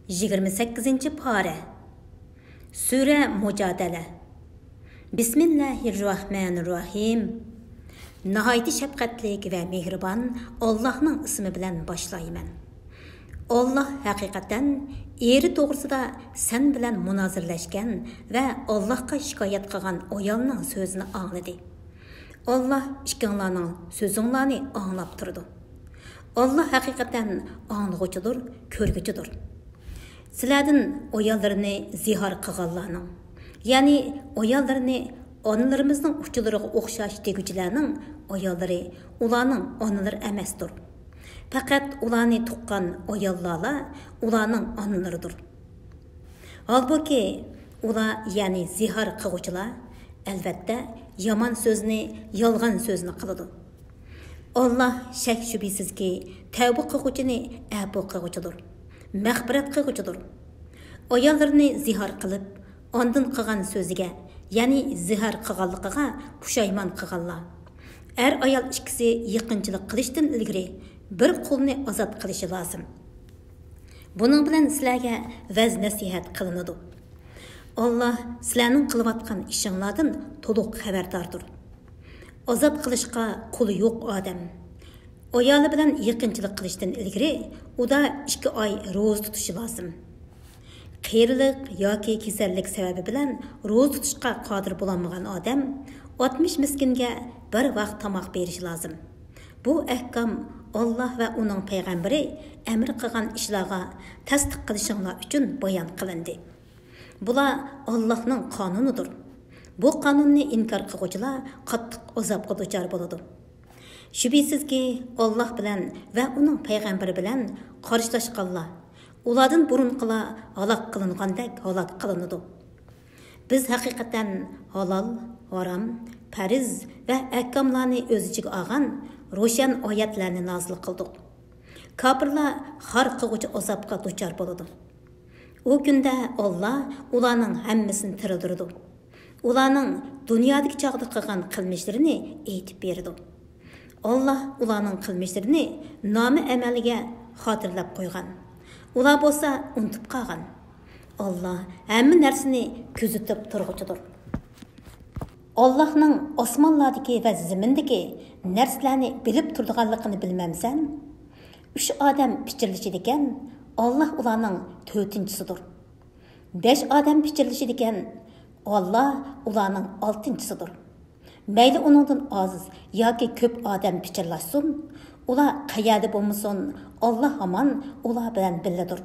28. pare. Sure Mücadele. Bismillahirrahmanirrahim. Nihayet şefkatlik ve mehriban Allah'ın ismi bilen başlayman. Allah hakikaten eri doğrusida sen bilen münazirleşken ve Allah'a şikayet kılgan oyalının sözünü anladı. Allah işkanlarının sözünlerini anlap durdu. Allah hakikaten anlıqıcıdır, körgücüdür. Sizlerden oyallarını zihar kılganlarının, yani oyallarını onlarımızın uçularına okşaş degücülerinin oyalları, ulanın onları emestir. Fakat ulanı tuqqan oyallarla ulanın onlarıdır. Halbuki ula yani zihar kılgıcılar elbette yaman sözünü, yalgan sözünü kılıdı. Allah şek şübhisiz ki tevbe kılgıcını əbu kılgıcıdır. Məxbiret kılgıcıdır. Oyallarını zihar kılıp, ondan kılgan sözüge, yani zihar kılganlıqıga puşayman kılganlar. Er ayal ikisi yıqınçılık kılıştın ilgiri bir kulunu azat kılışı lazım. Bunun bilen sizlerge vəz nasihat kılınıdı. Allah sizlerinin kılıvatkan işinlardan toluq haberdardır. Azat kılışqa kulu yok adam. Oyalı bilen yıqınçılık kılıştın ilgiri o da 2 ay roz tutuşu lazım. Qeyriliq yoki kesellik sebebi bilen roz tutuşqa qadir bulanmagan adam 60 miskinge bir vaqt tamaq beriş lazım. Bu ahkam Allah ve onun peygamberi emir qilgan işlarga tasdiq qilishinglar uchun bayon qilindi. Bular Allah'ның qanunudur. Bu qanunni inkar qiluvchilar qattiq azobga duchor bo'ladi. Shubhisizki Allah bilan ve onun peygamberi bilan qarshilashganlar ulardan burunqilar halok qilingandek halok qilinadi. Biz haqiqatan halol, haram, fariz ve ahkamlarni o'z ichiga olgan ro'shan oyatlarni nozil qildik. Kafirlar har qiluvchi azobga duchor bo'ladi. O günde Allah ularning hammasini tirildirdi. Ularning dunyodagi chog'da qilgan qilmishlarini aytib berdi. Allah ularning qilmishlarini nomi amaliga xotirlab qo'ygan. Ular bo'lsa unutib qolgan. Allah hamma narsani kuzatib turg'uchidir. Allah'ның osmonlardagi va zimindagi narsalarni bilib turganligini bilmamsan? 3 odam pichirlashadigan Allah ularning 4-chisidir. 5 odam pichirlashadigan Allah ularning 6-chisidir. Mayli uningdan oz yoki ko'p odam pichirlashsin, ular qayerda bo'lmasin, Allah hamon ular bilan billadir.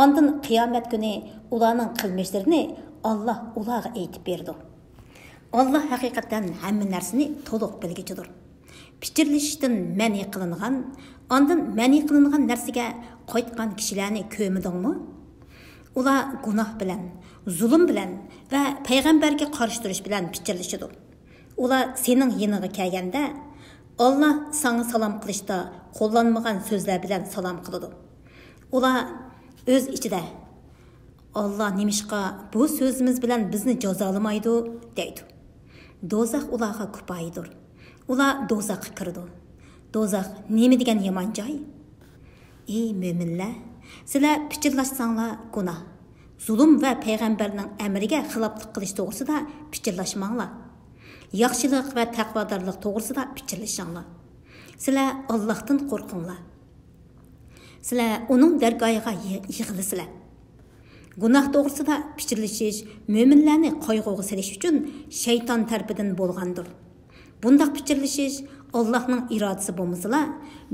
Ondan qiyomat kuni ularning qilmishlarini Allah ularga aytib berdi. Allah haqiqatan hamma narsani to'liq bilgichidir. Pichirlashdan ma'ni qilingan, ondan ma'ni qilingan narsaga qaytgan kishilarni ko'midingmi? Ular gunoh bilan, zulm bilan va payg'ambarga qarshi turish bilan pichirlashidi. Ular sening yeniga kelganda Allah sana salom qilishda qo'llanmagan so'zlar bilan salom qiladi. Ular o'z ichida Allah nimishqa bu so'zimiz bilan bizni jazolamaydi deydi. Do'zax ularga kupayidir. Ular do'zaxga kirdi. Do'zax nima degan yomon joy? Ey mo'minlar, sizlar pichirlashsanglar gunoh, zulm va payg'ambarning amriga xiloflik qilish to'g'risida pichirlashmanglar. Yaxshilik va taqvodorlik to'g'risida pichirlashinglar. Sizlar Allohdan qo'rqinglar. Sizlar uning dargohiga yig'ilasizlar. Gunoh to'g'risida pichirlashish mo'minlarni qayg'uga solish uchun shayton tarafidan bo'lgandir. Bundaq pichirlashish Allah'ның iradesi bo'lmasa,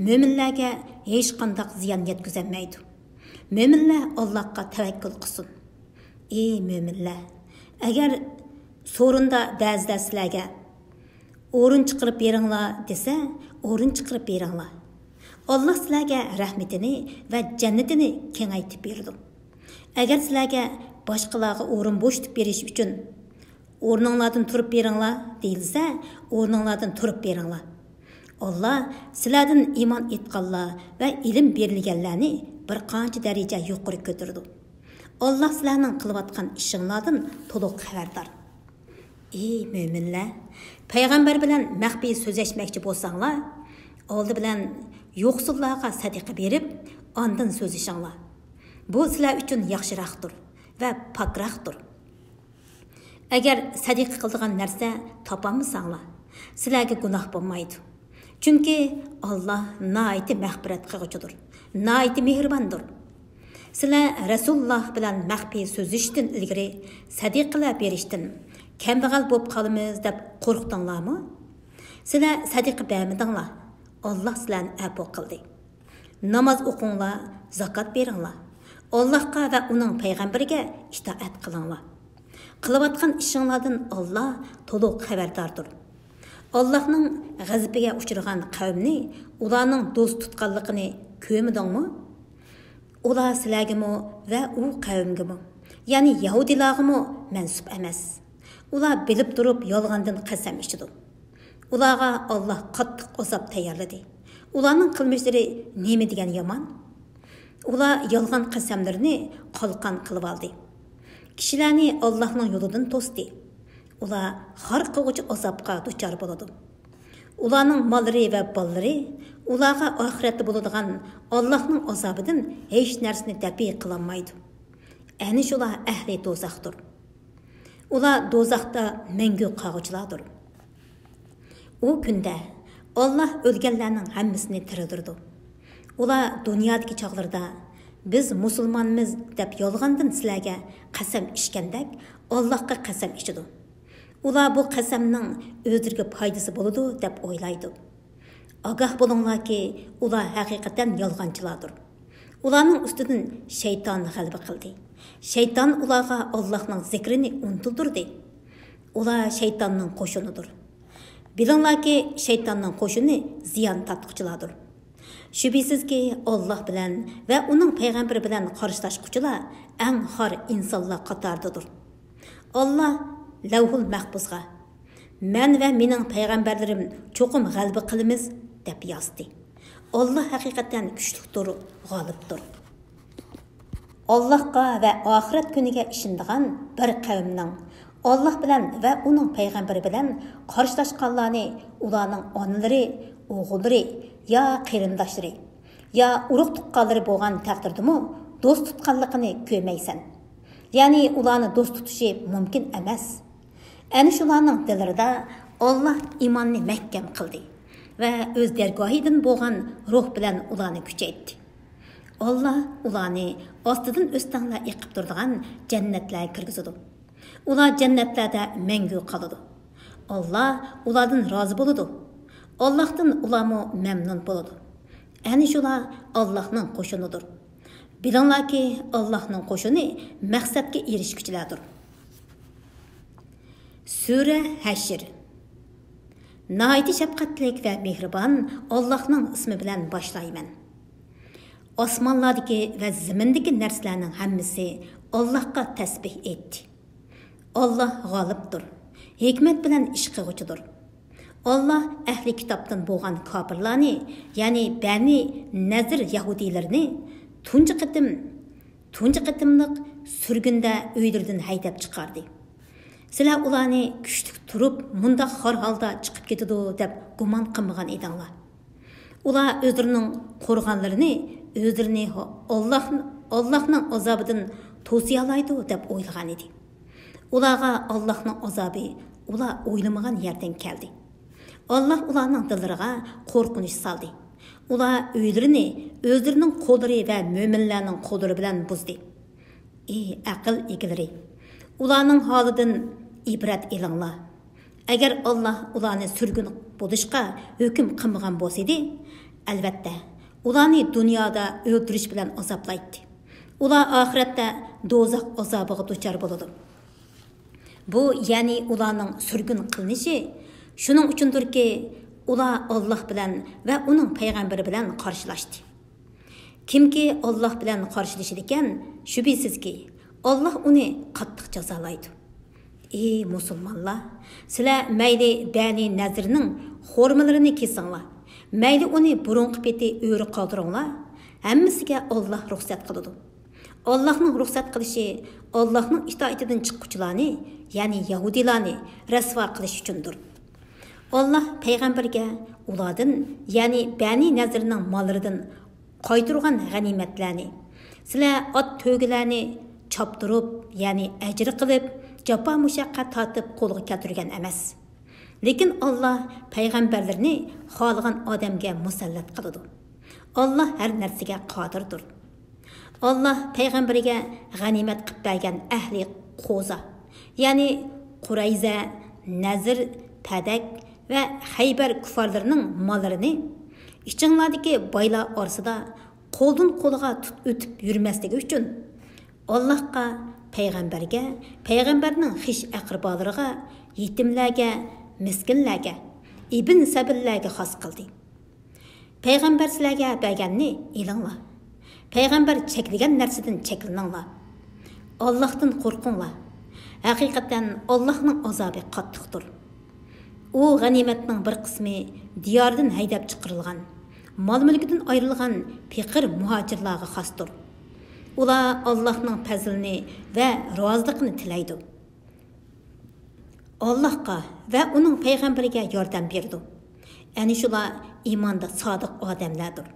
mo'minlarga hech qanday ziyon yetkazmaydi. Mo'minlar Allohga tavakkul qilsin. Ey mo'minlar, agar so'rinda ba'zilar sizlarga o'rin chiqarib beringlar desa, o'rin chiqarib beringlar. Allah sizlarga rahmatini va jannatini kengaytib berdi. Agar sizlarga boshqalarga o'rin bo'shatib berish uchun o'rninglardan turib beringlar deyilsa, o'rninglardan turib beringlar. Allah sizlardan iman etganlar va ilm berilganlarni bir qancha daraja yuqori ko'tardi. Allah sizlarning qilayotgan ishinglardan to'liq xabardor. Ey mo'minlar, payg'ambar bilan maxfiy so'zlashmoqchi bo'lsanglar, oldi bilan yo'qsullarga sadaqa berib, ondan so'zlashinglar. Bu sizlar uchun yaxshiroqdir va pokroqdir. Agar sadiqa qiladigan narsa topolmasanglar, sizlarga gunoh bo'lmaydi. Chunki Alloh nihoyat mag'firat qiluvchidir, nihoyat mehribondir. Sizlar Rasululloh bilan maxfiy so'zishdan ilgari sadiqalar berishdan kambag'al bo'lib qolamiz deb qo'rqdinglarmi? Sizlar sadiqa bermadinglar. Alloh sizlarni afv qildi. Namoz o'qinglar, zakot beringlar. Allohga va uning payg'ambariga itoat qilinglar. Qilayotgan ishinglardan Alloh to'liq xabardordir. Allohning g'azabiga uchragan qavmni ularning do'st tutganligini ko'rmadingmi? Ular sizlargami va u qavmgami, ya'ni Yahudilargami mansub emas. Ular bilib turib yolg'ondan qasam ichdi. Ularga Alloh qattiq azob tayyorladi. Ularning qilmishlari nima degan yomon? Ular yolg'on qasamlarini qalqon qilib oldi. Kishilarni Allohning yo'lidan to'sdi. Ular har qiluvchi azobga duchor bo'ladi. Ularning mollari va bollari ularga oxiratda bo'ladigan Allohning azobidan hech narsani dafi qila olmaydi. Ani shular ahli do'zaxdir. Ular do'zaxda mangu qoluvchilardir. U kunda Alloh o'lganlarning hammasini tiridirdi. Ular dunyodagi chog'larda biz musulmonmiz deb yolg'ondan sizlarga qasam ichgandak Allohga qasam ichidi. Ular bu qasamning o'zlariga foydasi bo'ladi deb o'ylaydi. Ogoh bo'linglarki, ular haqiqatan yolg'onchilardir. Ularning ustidan shayton g'alaba qildi. Shayton ularga Allohning zikrini unuttirdi. Ular shaytonning qo'shinidir. Bilinglarki, shaytonning qo'shini ziyon tortquchilardir. Shubhisizki, Alloh bilan va uning payg'ambari bilan qarshilashquchilar eng xor insonlar qatoridadir. Alloh Lavhul Mahfuzga "Men va mening payg'ambarlarim cho'qim g'alaba qilamiz" deb yozdi. Alloh haqiqatan kuchlidir, g'olibdir. Allohga va oxirat kuniga ishonadigan bir qavmning Alloh bilan va uning payg'ambari bilan qarshilashganlarni ularning onalari, o'g'illari ya qarindoshlari ya urug' tuqqanlari bo'lgan taqdirdimi do'st tutganligini ko'rmaysan. Ya'ni ularni do'st tutishi mumkin emas. Ana shularning dillarida Alloh iymonni mahkam qildi va o'z dargohidan bo'lgan ruh bilan ularni kuchaytirdi. Alloh ularni ostidan o'stanglar eqib turadigan jannatlarga kirgizadi. Ular jannatlarda mangu qoladi. Alloh ulardan rozi bo'ladi. Allohdan ularmo mamnun bo'ladi. Ana shular Allohning qo'shinidir. Bilinglarki, Allohning qo'shini maqsadga erishguchilardir. Sura Hashr. Nihoyat shafqatli va mehribon Allohning ismi bilan boshlayman. Osmonlardagi va zamindagi narsalarning hammasi Allohga tasbih etdi. Alloh g'olibdir, hikmat bilan ish qiluvchidir. Alloh ahli kitobdan bo'lgan kofirlarni, ya'ni Bani Nazir yahudiylarni tunji qitimliq surgunda uylaridan haydab chiqardi. Sizlar ularni kuchli turib, mundaq xor holda chiqib ketadi deb gumon qilmagan edinglar. Ular o'zlarining qo'rg'onlarini, o'zlarini Allohning azobidan to'siya oladi deb o'ylagan edi. Ularga Allohning azobi ular o'ylamagan yerdan keldi. Alloh ularning dillariga qo'rqinish soldi. Ular uylarini o'zlarining qo'llari va mo'minlarning qo'llari bilan buzdi. Ey aql egalari, ularning holidan ibrat elinglar. Agar Alloh ularni surgun bo'lishga hukm qilmagan bo'lsa edi, albatta ularni dunyoda o'ldirish bilan azoblaydi. Ular oxiratda do'zax azobiga duchor bo'ladi. Bu ya'ni ularning surgun qilinishi shuning uchundirki, ular Alloh bilan va uning payg'ambari bilan qarshilashdi. Kimki Alloh bilan qarshilashar ekan, shubhisizki Alloh uni qattiq jazolaydi. Ey musulmonlar, sizlar mayli Bani Nazirning xormalarini kesinglar, mayli uni burunqi peti o'ri qoldiringlar, hammasiga Alloh ruxsat qiladi. Allohning ruxsat qilishi Allohning itoatidan chiqquvchilarni, ya'ni yahudilarni rasvo qilish uchundir. Alloh payg'ambarga ulardan, ya'ni Bani Nazirning mollaridan qaytirgan g'animatlarni, Sizlar ot to'gilarni choptirib, ya'ni ajr qilib, jafo mushaqqat tortib qo'lga keltirgan emas. Lekin Alloh payg'ambarlarni xohlagan odamga musallat qiladi. Alloh har narsaga qodirdir. Alloh payg'ambariga g'animat qilib bergan ahli qo'za, ya'ni Qurayza, Nazir, Tadak va Haybar kuffarlarining mollarini ichinglardagi boylar orasida qo'ldan qo'lga o'tib yurmasligi uchun Allohga, payg'ambarga, payg'ambarning xish aqrbolariga, yetimlarga, miskinlarga, ibn sabillarga xos qildi. Payg'ambar sizlarga berganni ilinglar. Payg'ambar cheklagan narsadan cheklaninglar. Allohdan qo'rqinglar. Haqiqatan Allohning azobi qattiqdir. U g'animatning bir qismi diyordan haydab chiqarilgan, mol-mulkidan ayrilgan faqir muhojirlarga xosdir. Ular Allohning fazlini va roziliqini tilaydi. Allohga va uning payg'ambariga yordam berdi. Ani shular iymonda sodiq odamlardir.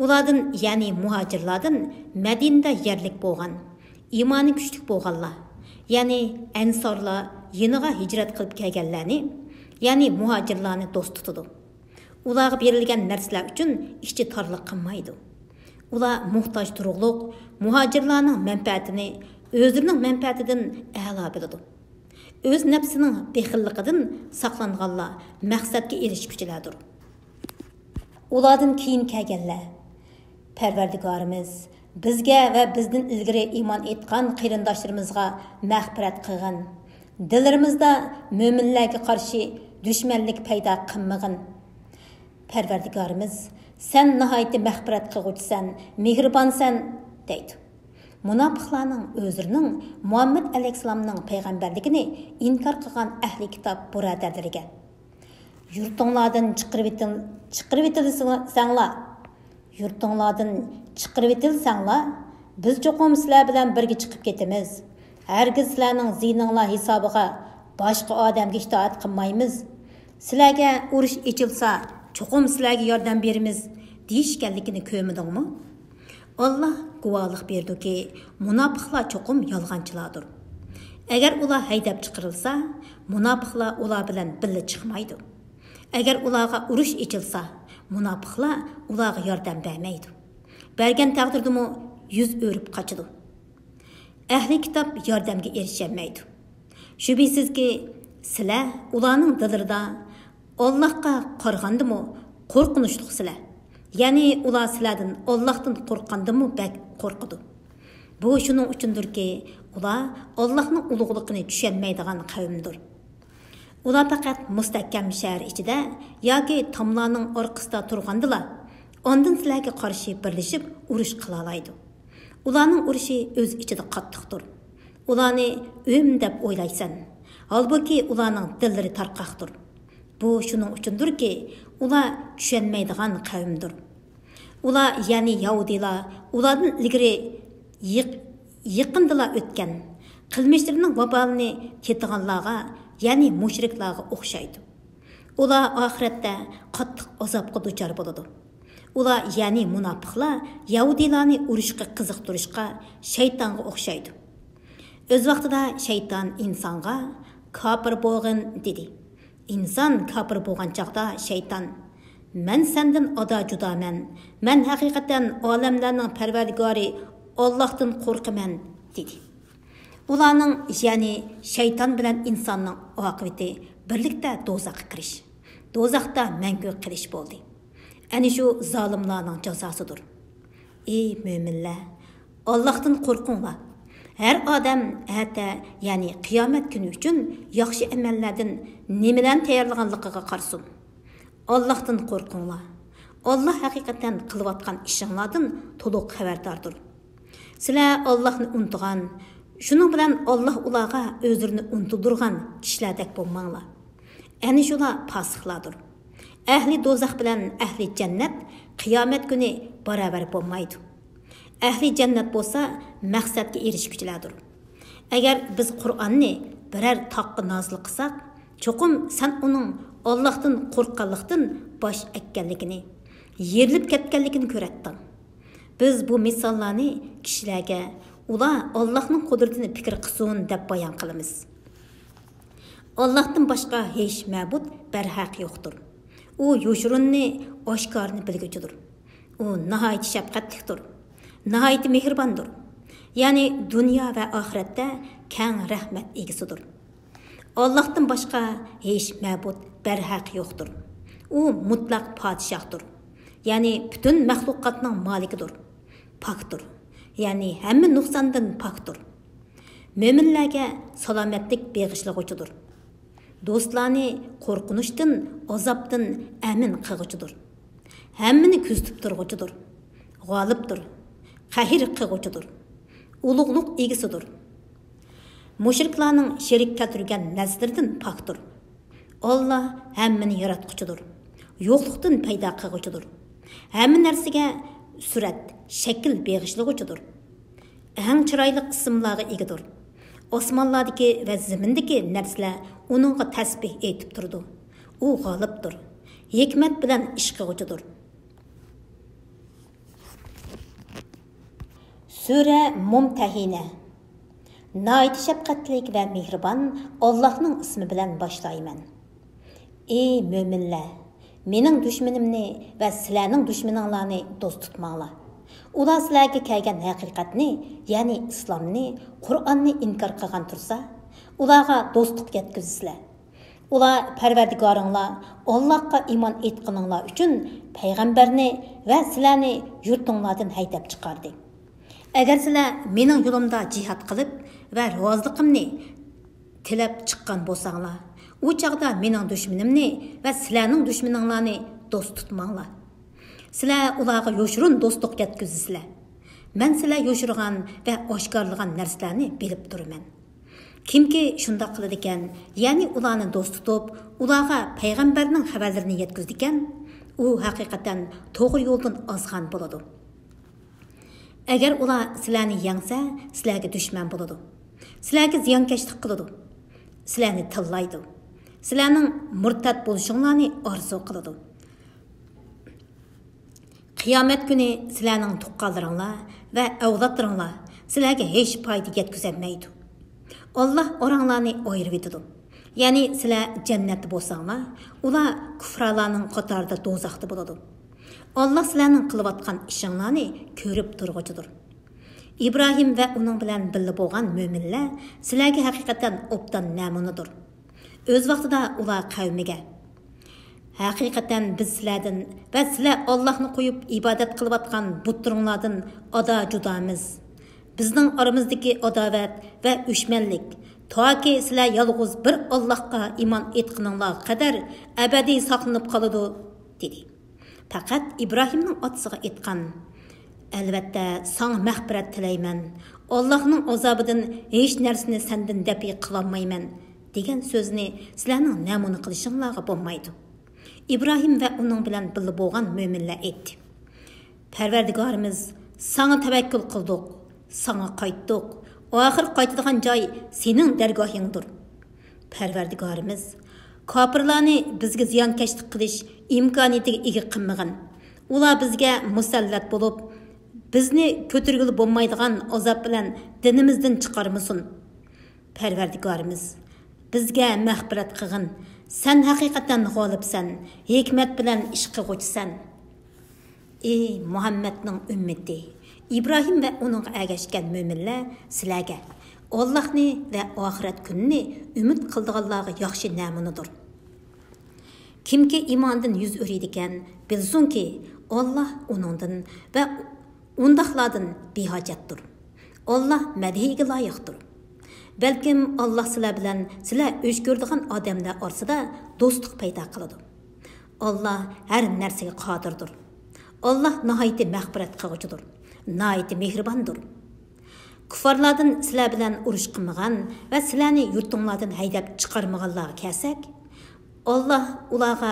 Ulardan, ya'ni muhojirlardan Madinada yerlik bo'lgan, iymoni kuchli bo'lganlar, ya'ni ansorlar yeniga hijrat qilib kelganlarni, ya'ni muhojirlarni do'st tutadi. Ularga berilgan narsalar uchun ichki torliq qilmaydi. Ular muhtoj turug'liq muhojirlarning manfaatini o'zlarining manfaatidan a'lo biladi. O'z nafsining bexilligidan saqlanganlar maqsadga erishguchilardir. Ulardan keyin kelganlar Parvardigorimiz bizga va bizdan ilgari iymon etgan qarindoshlarimizga mag'firat qilgin. Dillarimizda mo'minlarga qarshi dushmanlik paydo qilmag'in. Parvardigorimiz, sen nihoyat mag'firat qilguvchisan, mehribonsan deydi. Munofiqlarning o'zlarining Muhammad alayhisalomning payg'ambarligini inkor qilgan ahli kitob birodarlariga yurtinglardan chiqirib etilsanglar, biz cho'qim sizlar bilan birga chiqib ketamiz. Hargiz sizlarning zininglar hisobiga boshqa odamga itoat qilmaymiz. Sizlarga urush ichilsa, cho'qim sizlarga yordam beramiz deyishganligini ko'rmadingmi? Allah guvohlik berdiki, munofiqlar cho'qim yolg'onchilardir. Agar ular haydab chiqarilsa, munofiqlar ular bilan birga chiqmaydi. Agar ularga urush ichilsa, munofiqlar ularga yordam bermaydi. Bergan taqdirdami yuz o'rib qochadi. Ahli kitob yordamga erishamaydi. Shubhisizki, sizlar ularning dillarida Allohga qaragandimi qo'rqinchli sizlar. Ya'ni ular sizlardan Allohdan qo'rqqandimi bak qo'rqidi. Bu shuning uchundirki, ular Allohning ulug'ligini tushunmaydigan qavmdir. Ular faqat mustahkam shahar ichida yoki tomlarning orqasida turgandilar. Ondan sizlarga qarshi birlashib urush qila oladi. Ularning urushi o'z ichida qattiqdir. Ularni o'm deb o'ylaysan. Halbuki ularning dillari tarqaqdir. Bu shuning uchundirki, ular tushunmaydigan qavmdir. Ular, ya'ni Yahudilar, ulardan ilgari yaqindilar o'tgan qilmishlarining vabolini ketganlarga, ya'ni mushriklarga o'xshaydi. Ular oxiratda qattiq azobga duchor bo'ladi. Ular, ya'ni munofiqlar, Yahudilarni urushga qiziqtirishga shaytonga o'xshaydi. O'z vaqtida shayton insonga kofir bo'lg'in dedi. İnsan kafir bo'lgan chaqda shayton, "Men sendan ado judaman. Men haqiqatan olamlarning parvardigori Allohdan qo'rqaman" dedi. Ularning, ya'ni shayton bilan insonning oqibati birlikda do'zaxga kirish, do'zaxda mangu qilish bo'ldi. Ani shu zolimlarning jazosidir. Ey mo'minlar, Allohdan qo'rqinglar. Her odam ata, ya'ni qiyomat kuni uchun yaxshi amallardan nimadan tayyorlanganligiga qarasin. Allohdan qo'rqinglar. Alloh haqiqatan qilayotgan ishinglardan to'liq xabardordir. Sizlar Allohni unutgan, shuning bilan Alloh ularga o'zlarini unutdirgan kishilardek bo'lmanglar. Ani shular fosiqlardir. Ahli do'zax bilan ahli jannat qiyomat kuni barobar bo'lmaydi. Ahli jannat bo'lsa maqsadga erishguchilardir. Agar biz Qur'onni birer taqqa nozil qilsak, cho'qim sen uning Allohdan qo'rqqanlikdan bosh ekkanligini, yerilib ketganligini ko'ratding. Biz bu misollarni kishilarga ular Allohning qudratini fikr qilsin deb bayon qilamiz. Allohdan boshqa hech ma'bud barhaq yo'qdir. U yo'shirunni, oshkorni bilguchidir. U nihoyat shafqatlidir, nihoyat mehribondir. Ya'ni dunyo va oxiratda keng rahmat egasidir. Allohdan boshqa hech ma'bud barhaq yo'qdir. U mutlaq podshohdir. Ya'ni butun maxluqotning malikidir. Pokdir. Ya'ni hamma nuqsondan pokdir. Mo'minlarga salomatlik beg'ishlag'uchidir. Do'stlarni qo'rqinishdan, azobdan amin qilg'uchidir. Hammani kuzatib turg'uchidir. G'olibdir. Qahir qilg'uchidir. Ulug'luq egasidir. Mushriklarning sherik keltirgan narsalardan pokdir. Allah hammani yaratquchidir. Yo'qlikdan paydo qilg'uchidir. Hamma narsaga surat, shakl beg'ishlag'uchidir. Eng chiroyli ismlarga egadir. Osmonlardagi va zamindagi narsalar uningga tasbih aytib turdi. U g'olibdir. Hikmat bilan ish qilg'uchidir. Sura Mumtahina. Nayt shafqatlik va mehribon Allohning ismi bilan boshlayman. Ey mo'minlar, mening dushmanimni va sizlarning dushmaninglarni do'st tutmanglar. Ular sizlarga kelgan haqiqatni, ya'ni islomni, Qur'onni inkor qilgan tursa, ularga do'stlik yetkazinglar. Ular Parvardigoringlar Allohga iymon etqininglar uchun payg'ambarni va sizlarni yurtinglardan haydab chiqardi. Agar sizlar mening yo'limda jihad qilib va roziligimni tilab chiqqan bo'lsanglar, u chaqda mening dushmanimni va sizlarning dushmaninglarni do'st tutmanglar. Sizlar ularga yo'shirun do'stlik yetkazinglar. Men sizlar yo'shirgan va oshkorlagan narsalarni bilib turaman. Kimki shunda qiladi ekan, ya'ni ularni do'st tutib, ularga payg'ambarning xabarlarini yetkazdi ekan, u haqiqatan to'g'ri yo'ldan ozgan bo'ladi. Agar ular sizlarni yangsa, sizlarga dushman bo'ladi. Sizlarga ziyonkashlik qiladi. Sizlarni tillaydi. Sizlarning murtad bo'lishinglarni orzu qiladi. Qiyomat kuni sizlarning tuqqanlaringlar va avlodlaringlar sizlarga hech foyda yetkazmaydi. Allah oranglarni ayirib etadi. Ya'ni sizlar jannatda bo'lsanglar, ular kufralarning qatorida do'zaxda bo'ladi. Allah sizlarning qilayotgan ishinglarni ko'rib turg'uchidir. İbrahim va uning bilan birga bo'lgan mo'minlar sizlarga haqiqatan obdan namunadir. O'z vaqtida ular qavmiga haqiqatan biz sizlardan va sizlar Allohni qo'yib ibodat qilayotgan butlaringlardan ado judamiz. Bizning oramizdagi adovat va o'shmanlik toki sizlar yolg'iz bir Allohga iymon etqininglar qadar abadiy saqlanib qoladi dedi. Faqat İbrahimning otasiga aytgan: "Albatta, sana mag'firat tilayman. Allohning azobidan hech narsani sendan dafi qilolmayman" degan so'zni sizlarning namuna qilishinglarga bo'lmaydi. İbrahim va uning bilan birga bo'lgan mo'minlar aytdi: "Parvardigorimiz, sana tavakkul qildik, sana qaytdik. Oxir qaytadigan joy sening dargohingdir. Parvardigorimiz, kofirlarni bizga ziyonkashlik qilish imkoniyatiga ega qilmagan. Ular bizga musallat bo'lib, bizni ko'targili bo'lmaydigan azob bilan dinimizdan chiqarmasin. Parvardigorimiz, bizga mag'firat qilgin. Sen haqiqatan g'olibsan, hikmat bilan ish qilg'uvchisan." Ey Muhammadning ummati, İbrahim va uning ergashgan mo'minlar sizlarga Allohni va oxirat kunini umid qildiganlarga yaxshi namunadir. Kimki iymondan yuz o'riydi ekan, bilsinki Alloh uningdan va undaqlardan behojatdir. Alloh madhiga loyiqdir. Balkim Alloh sizlar bilan sizlar o'ch ko'rdigan odamlar orasida do'stlik paydo qiladi. Alloh har narsaga qodirdir. Alloh nihoyat mag'firat qiluvchidir, nihoyat mehribondir. Kuffarlardan sizlar bilan urush qilmagan va sizlarni yurtinglardan haydab chiqarmaganlarga kelsak, Alloh ularga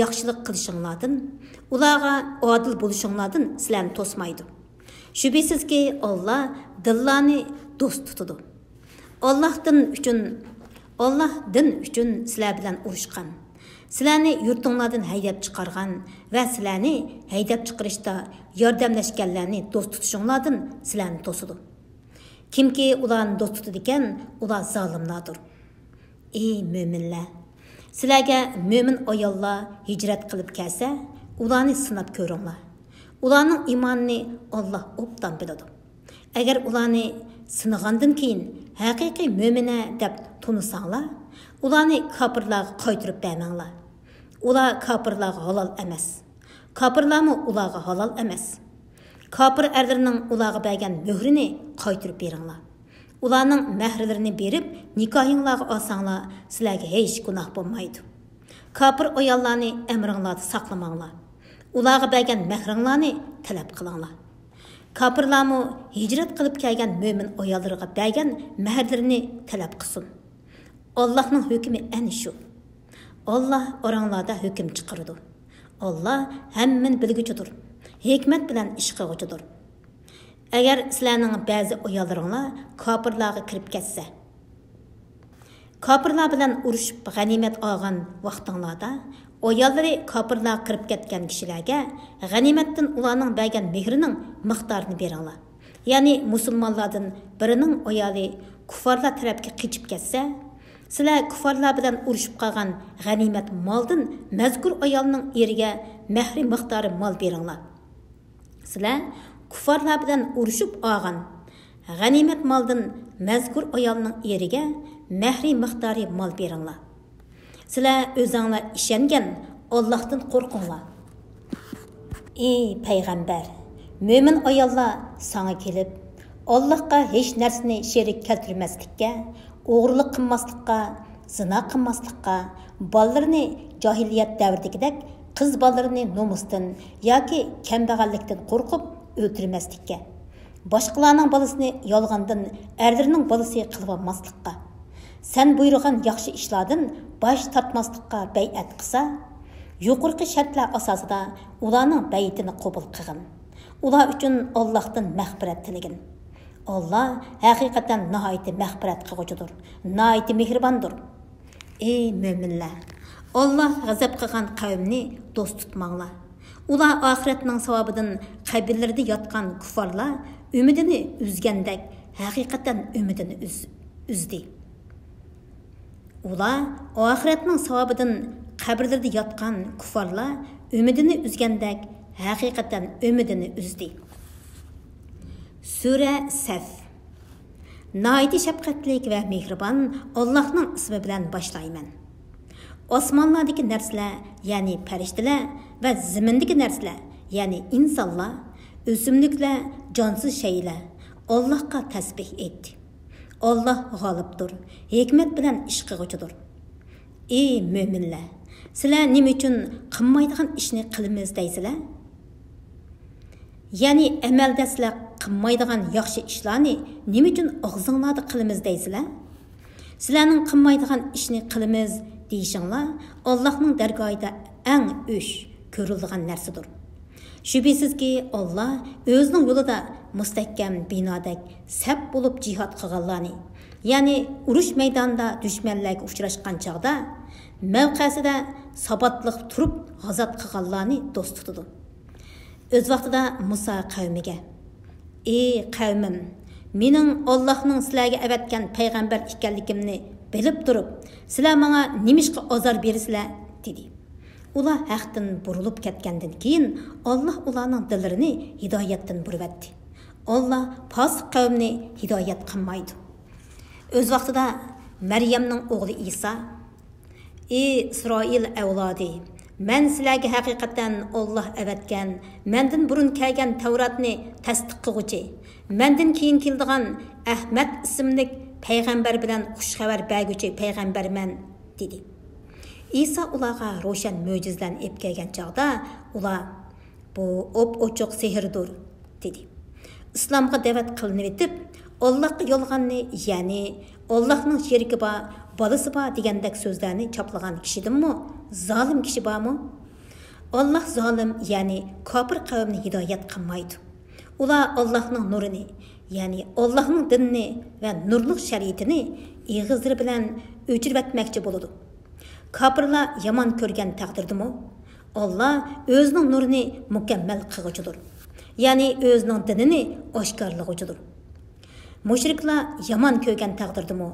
yaxshilik qilishinglardan, ularga odil bo'lishinglardan sizlarni to'smaydi. Shubhisizki Alloh dillarni do'st tutadi. Allah din uchun sizlar bilan urushgan Sizlarni yurtinglardan haydab chiqargan va sizlarni haydab chiqarishda yordamlashganlarni do'st tutishinglardan sizlarni to'sidi. Kimki ularni do'st tutadi ekan, ular zolimlardir. Ey mo'minlar, sizlarga mo'min ayollar hijrat qilib kelsa, ularni sinab ko'ringlar. Ularning iymonini Alloh obdan biladi. Agar ularni sinagandan keyin haqiqiy mo'mina deb tunisanglar, ularni kofirlarga qaytirib bermanglar. Ular kofirlarga halol emas. Kofirlarmi ularga halol emas. Kofir erlarining ularga bergan muhrini qaytirib beringlar. Ularning mahrlarini berib, nikohinglarga olsanglar, sizlarga hech gunoh bo'lmaydi. Kofir ayollarni amringlarda saqlamanglar. Ularga bergan mahringlarni talab qilinglar. Kofirlarmi hijrat qilib kelgan mo'min ayollarga bergan mahrlarini talab qilsin. Allohning hukmi ana shu. Allah oranglarda hukm chiqaradi. Allah hamman bilguchidir. Hikmat bilan ish qilguchidir. Agar sizlarning ba'zi ayollaringlar kofirlarga kirib ketsa, kofirlar bilan urushib g'animat olgan vaqtinglarda ayollari kofirlarga kirib ketgan kishilarga g'animatdan ularning bergan mehrining miqdorini beringlar. Ya'ni musulmonlardan birining ayoli kuffarlar tarafga qochib ketsa, sizlar kuffarlar bilan urushib qolgan g'animat moldan mazkur ayolning eriga mahri miqdori mol beringlar. Sizlar kuffarlar bilan urushib olgan g'animat moldan mazkur ayolning eriga mahri miqdori mol beringlar. Sizlar o'zinglar ishongan Allohdan qo'rqinglar. Ey payg'ambar, mo'min ayollar sana kelib, Allohga hech narsani sherik keltirmaslikka, o'g'rilik qilmaslikqa, zina qilmaslikqa, bolalarni jahiliyat davridagidek qiz bolalarni nomusdan yoki kambag'allikdan qo'rqib o'ldirmaslikka, boshqalarning bolasini yolg'ondan erlarining bolasi qilib olmaslikqa, sen buyurgan yaxshi ishlardan bosh tortmaslikqa bay'at qilsa, yuqorqi shartlar asosida ularning bay'atini qabul qilgin. Ular uchun Allohdan mag'firat tilagin. Allah haqiqatan nihoyatda mag'firat qilguchidir, nihoyatda mehribondir. Ey mo'minlar, Allah g'azab qilgan qavmni do'st tutmanglar. Ular oxiratning savobidan qabrlarida yotgan kuffarlar umidini uzgandek haqiqatan umidini uzdi. Ular oxiratning savobidan qabrlarida yotgan kuffarlar umidini uzgandek haqiqatan umidini uzdi. Sura Saf. Nayiti şefqatlik ve mehribon Allah'ның ismi bilan başlayman. Osmanlardaki narsalar, yani farishtalar ve zimindeki narsalar, yani insonlar, o'simliklar, jonsiz shaylar Allohga tasbih etdi. Allah g'olibdir, hikmat bilan ish qilguchidir. Ey mo'minlar, sizlar nima uchun qilmaydigan ishni qilamiz deysizlar? Yani amalda sizlar qilmaydigan yaxshi ishlarni nima uchun og'zinglarda qilamiz deysizlar? Sizlarning qilmaydigan ishni qilamiz deyishinglar Allohning dargohida eng o'sh ko'rilgan narsadir. Shubhisizki Allah o'zining yo'lida mustahkam binodek sap bo'lib jihad qilganlarni, ya'ni urush maydonida dushmanlarga uchrashgan chog'da mavqasida sabatliq turib g'azot qilganlarni do'st tutadi. O'z vaqtida Musa qavmiga: "Ey qavmim, mening Allohning sizlarga avatgan payg'ambar ekanligimni bilib turib, sizlar menga nimishqa azor bersizlar?" dedi. Ular haqdan burilib ketgandan keyin Alloh ularning dillarini hidoyatdan burvatdi. Alloh fosiq qavmni hidoyat qilmaydi. O'z vaqtida Maryamning o'g'li Isa: "Ey Isroil avlodi, men sizlarga haqiqatan Alloh avatgan, mendan burun kelgan Tavratni tasdiq qilguchi, mendan keyin keldigan Ahmad ismli payg'ambar bilan xush xabar berguchi payg'ambarman" dedi. İsa ularga ro'shan mo'jizlarni olib kelgan chog'da ular: "Bu op-ochiq sehrdir" dedi. Islomga da'vat qilinib etib, Allohga yo'lg'anni, ya'ni Allohning sherigi bor, bolasi bor degandek so'zlarni choplagan kishidinmi, zolim kishi bormi? Alloh zolim, ya'ni kofir qavmni hidoyat qilmaydi. Ular Allohning nurini, ya'ni Allohning dinini va nurli shariatini ig'izlari bilan o'chirib etmoqchi bo'ladi. Kafirlar yaman ko'rgan taqdirdimi? Allah o'zining nurini mukammal qilguchidir. Ya'ni o'zining dinini oshkorlag'uchidir. Mushriklar yaman ko'rgan taqdirdimi?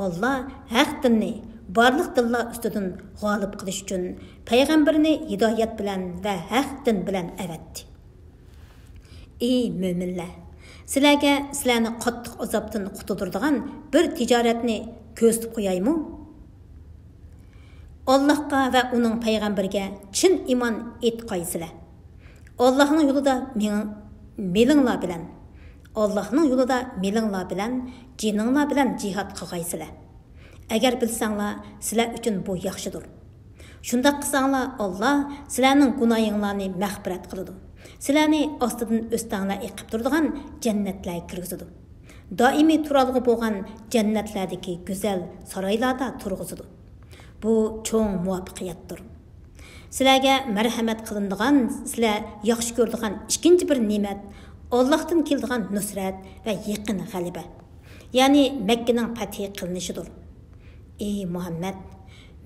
Allah haq dinni barliq dinlar ustidan g'olib qilish uchun payg'ambarni hidoyat bilan va haq din bilan avatdi. Ey mo'minlar, sizlarni qattiq azobdan qutuldiradigan bir tijoratni ko'zitib qo'yaymi? Allohga va uning payg'ambariga chin iymon etqaysizlar. Allohning yo'lida melinglar bilan, Allohning yo'lida melinglar bilan, jininglar bilan jihad qilgaysizlar. Agar bilsanglar, sizlar uchun bu yaxshidir. Shunda qilsanglar, Alloh sizlarning gunohinglarni mag'firat qiladi. Sizlarni ostidan o'stanglar eqib turadigan jannatlarga kirgizadi. Doimiy turadigan bo'lgan jannatlardagi go'zal saroylarda turg'izadi. Bu cho'ng muvaffaqiyatdir. Sizlarga marhamat qilinadigan, sizlar yaxshi ko'radigan ikkinchi bir ne'mat Allohdan keladigan nusrat va yaqin g'alaba. Ya'ni Makkaning fathi qilinishidir. Ey Muhammad,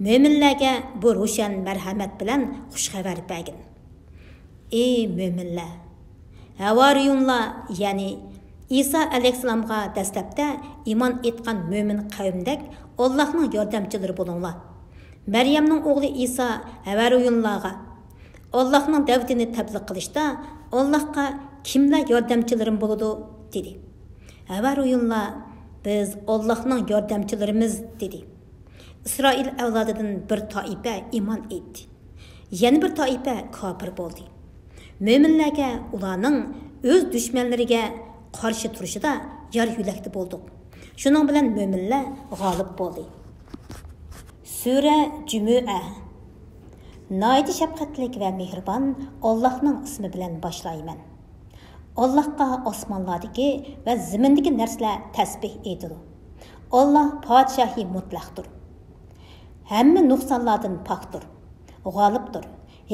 mo'minlarga bu ro'shan marhamat bilan xush xabar bergin. Ey mo'minlar, havariyunlar, ya'ni İsa alayhissalomga dastlabda iymon etgan mo'min qavmdek Allohning yordamchilari bo'linglar. Maryamning o'g'li İsa havariyunlarga Allohning da'vatini tabliq qilishda Allohga kimlar yordamchilarim bo'ladi dedi. Havariyunlar biz Allohning yordamchilarimiz dedi. İsrail avlodidan bir toifa iymon etdi. Yana bir toifa kofir bo'ldi. Mo'minlarga ularning o'z dushmanlariga qarshi turishida yor yo'lakda bo'ldik. Shuning bilan mo'minlar g'olib bo'ldi. Sura Jumu'a. Nayiti shafqatlik va mehribon Allohning ismi bilan boshlayman. Allohga osmonlardagi va zimindagi narsalar tasbih etadi. Alloh podshohi mutlaqdir. Hamma nuqsonlardan pokdir. G'olibdir.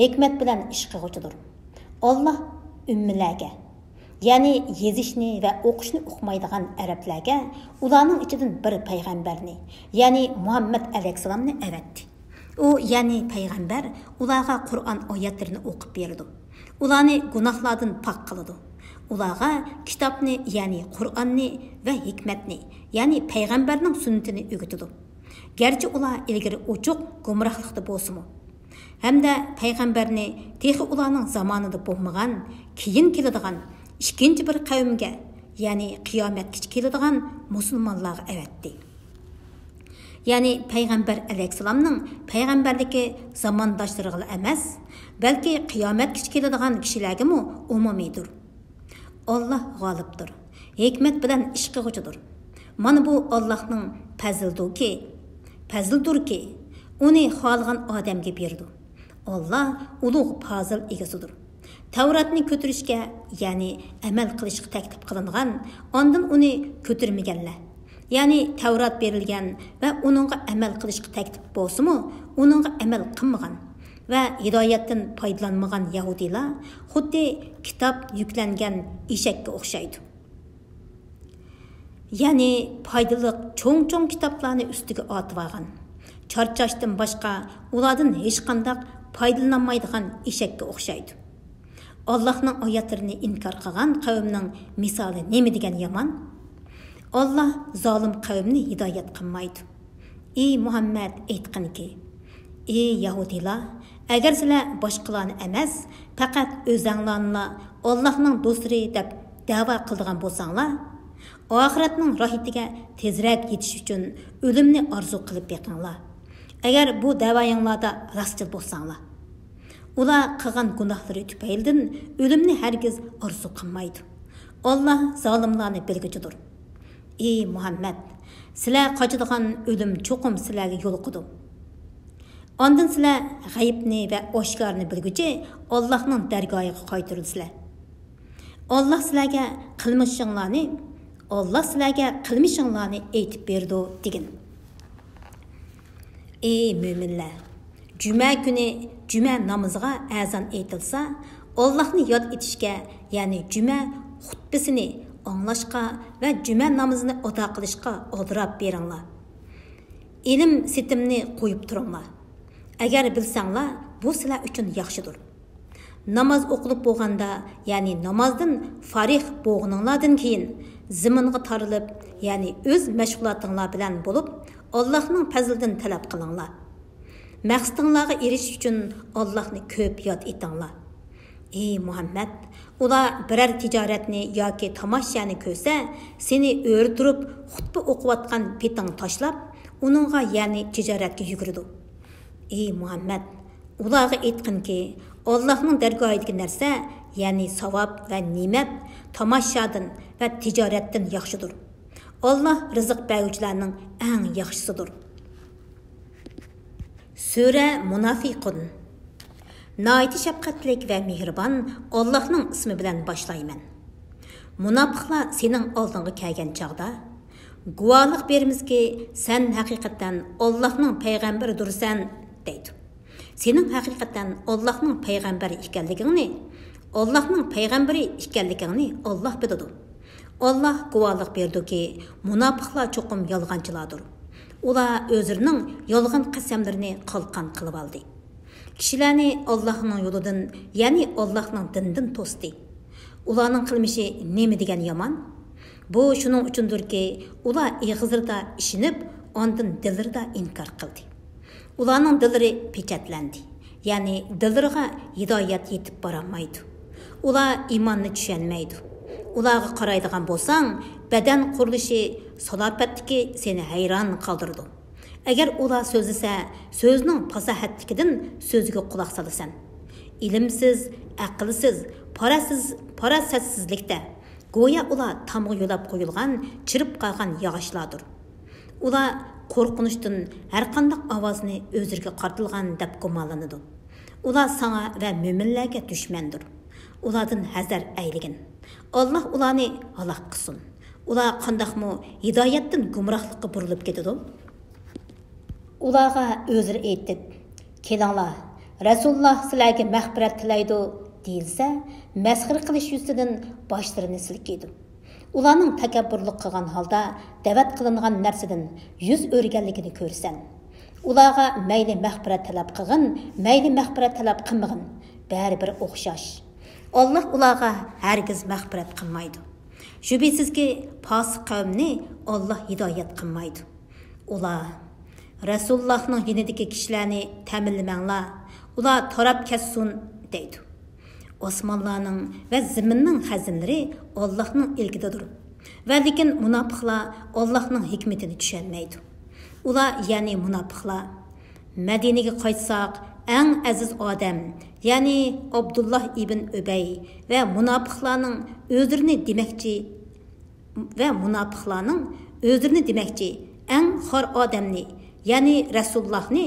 Hikmat bilan ish qiluvchidir. Alloh ummilarga, ya'ni yezishni va o'qishni o'qimaydigan arablarga ularning ichidan bir payg'ambarni, ya'ni Muhammad alayhissalomni avatdi. U, ya'ni payg'ambar, ularga Qur'on oyatlarini o'qib berdi. Ularni gunohlardan pok qiladi. Ularga kitobni, ya'ni Qur'onni va hikmatni, ya'ni payg'ambarning sunnatini o'rgatadi. Gerçi ular ilgari ochiq gumrohlikda bo'lsa-mu, hamda payg'ambarni texi ularning zamonida bo'lmagan, keyin keladigan ikkinchi bir qavmga, ya'ni qiyomatgacha keladigan musulmonlarga avatdi. Ya'ni payg'ambar alayhissalomning payg'ambarligi zamondoshlariga emas, balki qiyomatgacha keladigan kishilarga mu umumiydir. Alloh g'olibdir. Hikmat bilan ish qiluvchidir. Mana bu Allohning fazildirki, uni xohlagan odamga berdi. Alloh ulug' fazil egasidir. Tavratni ko'tarishga, ya'ni amal qilishga taklif qilingan, ondan uni ko'tarmaganlar. Ya'ni Tavrat berilgan va uningga amal qilishga taklif bo'lsa-mu, uningga amal qilmagan va hidoyatdan foydalanmagan Yahudilar xuddi kitob yuklangan eshakka o'xshaydi. Ya'ni foydali cho'ng-cho'ng kitoblarni ustiga otib olgan. Charchashdan boshqa ulardan hech qanday foydalanmaydigan eshakka o'xshaydi. Allohning oyatlarini inkor qilgan qavmning misoli nima degan yomon? Alloh zolim qavmni hidoyat qilmaydi. Ey Muhammad aytqinki, ey Yahudilar, agar sizlar boshqalarni emas, faqat o'zinglarni Allohning do'stlari deb da'vo qiladigan bo'lsanglar, oxiratning rohatiga tezroq yetish uchun o'limni orzu qilib beqinglar. Agar bu da'voyinglarda rostchil bo'lsanglar, ular qilgan gunohlari tufaylidan o'limni hargiz orzu qilmaydi. Alloh zolimlarni bilguchidir. Ey Muhammad, sizlar qochadigan o'lim cho'qim sizlarga yo'liqidi. Ondan sizlar g'aybni va oshkorni bilguchi Allohning dargohiga qaytirilsizlar. Alloh sizlarga qilmishinglarni aytib berdi degan. Ey mo'minlar, juma kuni juma namoziga azon aytilsa, Allohni yod etishga, ya'ni juma xutbasini anglashqa va juma namozini ado qilishga oldirab beringlar. Ilm sitimni qo'yib turinglar. Agar bilsanglar, bu sizlar uchun yaxshidir. Namoz o'qilib bo'lganda, ya'ni namozdan farih bo'lganinglardan keyin ziminga tarilib, ya'ni o'z mashg'ulotinglar bilan bo'lib, Allohning fazlidan talab qilinglar. Maqsadinglarga erishish uchun Allohni ko'p yod etinglar. Ey Muhammad, ular biror tijoratni yoki tomoshani ko'rsa, seni o'rtirib xutba o'qiyotgan peting tashlab, uningga ya'ni tijoratga yugurdi. Ey Muhammad, ularga aytqinki, Allohning dargohidagi narsa, ya'ni savob va ne'mat tomoshadan va tijoratdan yaxshidir. Alloh rizq beruvchilarning eng yaxshisidir. Sura Munafiqun. Nayiti shafqatlik va mehribon Allohning ismi bilan boshlayman. Munofiqlar sening oldinga kelgan chaqda guvohlik berimizki, sen haqiqatan Allohning payg'ambaridirsan deydi. Sening haqiqatan Allohning payg'ambari ekanligingni, Allohning payg'ambari ekanligingni Alloh biladi. Alloh guvohlik berdiki, munofiqlar cho'qim yolg'onchilardir. Ular o'zlarining yolg'on qasamlarini qalqon qilib oldi. Kishilarni Allohning yo'lidan, ya'ni Allohning dinidan to'sdi. Ularning qilmishi nima degan yomon? Bu shuning uchundirki, ular ig'izlarda ishinib, ondan dillarida inkor qildi. Ularning dillari pechatlandi. Ya'ni dillariga hidoyat yetib borolmaydi. Ular iymonni tushunmaydi. Ularga qaraydigan bo'lsang, badan qurilishi, salobatdagi seni hayron qoldirdi. Agar ular so'zlasa, so'zning fasohatligidan so'ziga quloq solasan. Ilmsiz, aqlsiz, farasatsizlikda go'yo ular tamg'a yo'lab qo'yilgan, chirib qolgan yog'ochlardir. Ular qo'rqinishdan har qanday ovozni o'zlariga qartilgan deb gumonlanadi. Ular sana va mo'minlarga dushmandir. Ulardan hazar ayligin. Alloh ularni halok qilsin. Ular qandaqmi hidoyatdan gumrohlikka burilib ketadi. Ularga o'zlari aytib, kelinglar, Rasululloh sizlarga mag'firat tilaydi deyilsa, masxir qilish yuzidan boshlarini silkiydi. Ularning takabburlik qilgan holda da'vat qilingan narsadan yuz o'rganligini ko'rsan. Ularga mayli mag'firat talab qilgin, mayli mag'firat talab qilmagin, baribir o'xshash. Alloh ularga hargiz mag'firat qilmaydi. Shubhisizki, fosiq qavmni Alloh hidoyat qilmaydi. Ular Rasulullohning dinidagi kishilarni ta'minlamanglar, ular tarab kessin deydi. Osmonlarning va zaminning xazinlari Allohning ilkidadir. Va lekin munofiqlar Allohning hikmatini tushunmaydi. Ular, ya'ni munofiqlar, Madinaga qaytsak, eng aziz odam, ya'ni Abdullah ibn Ubay va munofiqlarning o'zlarini demakchi eng xor odamni, ya'ni Rasulullohni,